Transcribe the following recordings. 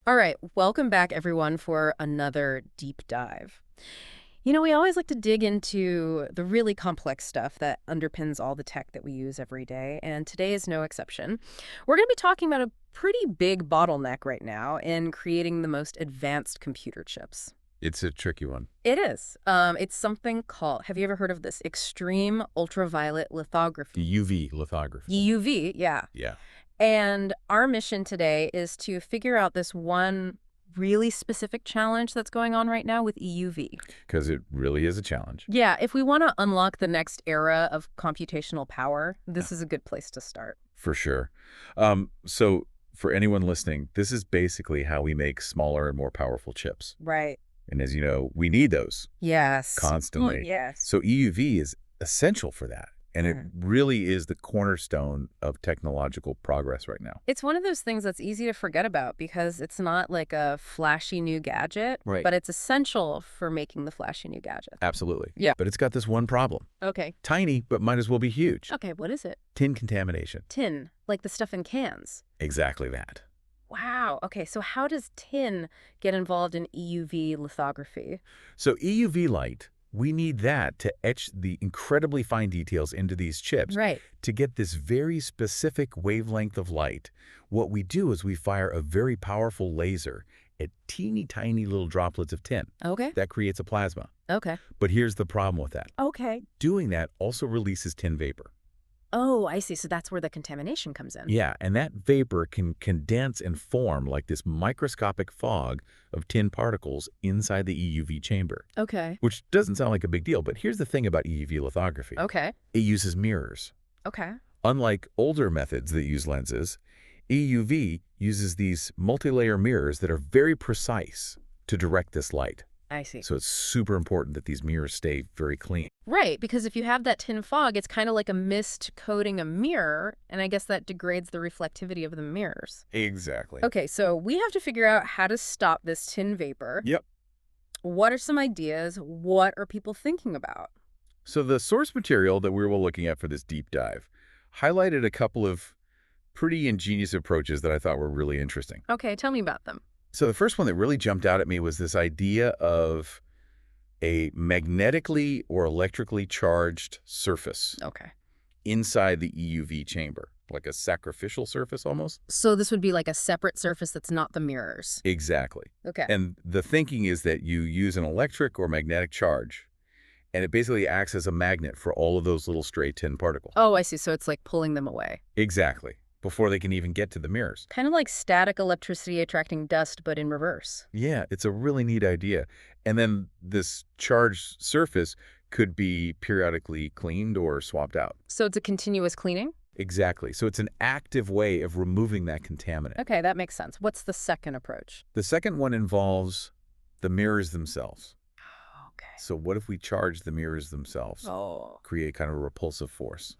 All right, welcome back everyone for another deep dive. We always like to dig into the really complex stuff that underpins all the tech that we use every day, and today is no exception. We're going to be talking about a pretty big bottleneck right now in creating the most advanced computer chips. It's a tricky one. It is. It's something called, have you ever heard of this? Extreme ultraviolet lithography. UV lithography. EUV, yeah. Yeah. And our mission today is to figure out this one really specific challenge that's going on right now with EUV. Because it really is a challenge. Yeah, if we want to unlock the next era of computational power, this is a good place to start. For sure. So for anyone listening, this is basically how we make smaller and more powerful chips. Right. And as you know, we need those Yes. constantly. Yes. So EUV is essential for that. And it really is the cornerstone of technological progress right now. It's one of those things that's easy to forget about because it's not like a flashy new gadget, Right. but it's essential for making the flashy new gadget. Absolutely. Yeah. But it's got this one problem. Okay. Tiny, but might as well be huge. Okay, what is it? Tin contamination. Tin, like the stuff in cans. Exactly that. Wow. Okay, so how does tin get involved in EUV lithography? So EUV light, we need that to etch the incredibly fine details into these chips. Right. To get this very specific wavelength of light, what we do is we fire a very powerful laser at teeny tiny little droplets of tin. Okay. That creates a plasma. Okay. But here's the problem with that. Okay. Doing that also releases tin vapor. Oh, I see. So that's where the contamination comes in. Yeah, and that vapor can condense and form like this microscopic fog of tin particles inside the EUV chamber. Okay. Which doesn't sound like a big deal, but here's the thing about EUV lithography. Okay. It uses mirrors. Okay. Unlike older methods that use lenses, EUV uses these multi-layer mirrors that are very precise to direct this light. I see. So it's super important that these mirrors stay very clean. Right, because if you have that tin fog, it's kind of like a mist coating a mirror, and I guess that degrades the reflectivity of the mirrors. Exactly. Okay, so we have to figure out how to stop this tin vapor. Yep. What are some ideas? What are people thinking about? So the source material that we were looking at for this deep dive highlighted a couple of pretty ingenious approaches that I thought were really interesting. Okay, tell me about them. So the first one that really jumped out at me was this idea of a magnetically or electrically charged surface Okay. inside the EUV chamber, like a sacrificial surface almost. So this would be like a separate surface that's not the mirrors. Exactly. Okay. And the thinking is that you use an electric or magnetic charge, and it basically acts as a magnet for all of those little stray tin particles. Oh, I see. So it's like pulling them away. Exactly. Before they can even get to the mirrors. Kind of like static electricity attracting dust, but in reverse. Yeah, it's a really neat idea. And then this charged surface could be periodically cleaned or swapped out. So it's a continuous cleaning? Exactly. So it's an active way of removing that contaminant. Okay, that makes sense. What's the second approach? The second one involves the mirrors themselves. Okay. So what if we charge the mirrors themselves? Oh. Create kind of a repulsive force.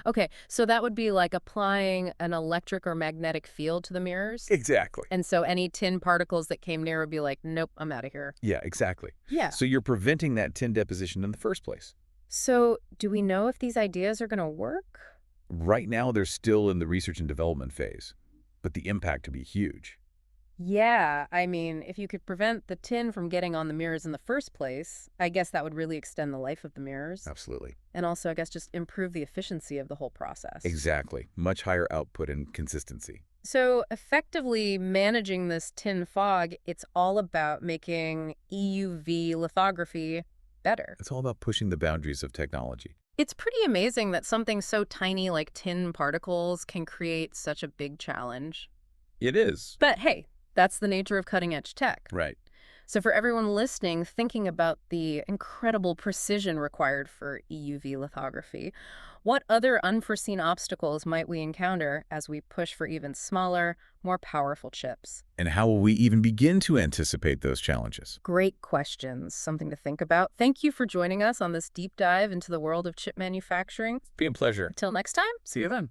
Okay, so that would be like applying an electric or magnetic field to the mirrors? Exactly. And so any tin particles that came near would be like, nope, I'm out of here. Yeah, exactly. Yeah. So you're preventing that tin deposition in the first place. So do we know if these ideas are going to work? Right now, they're still in the research and development phase, but the impact could be huge. Yeah, I mean, if you could prevent the tin from getting on the mirrors in the first place, I guess that would really extend the life of the mirrors. Absolutely. And also, I guess, just improve the efficiency of the whole process. Exactly. Much higher output and consistency. So effectively managing this tin fog, it's all about making EUV lithography better. It's all about pushing the boundaries of technology. It's pretty amazing that something so tiny like tin particles can create such a big challenge. It is. But hey, that's the nature of cutting-edge tech. Right. So for everyone listening, thinking about the incredible precision required for EUV lithography, what other unforeseen obstacles might we encounter as we push for even smaller, more powerful chips? And how will we even begin to anticipate those challenges? Great questions, something to think about. Thank you for joining us on this deep dive into the world of chip manufacturing. Be a pleasure. Until next time. See you then.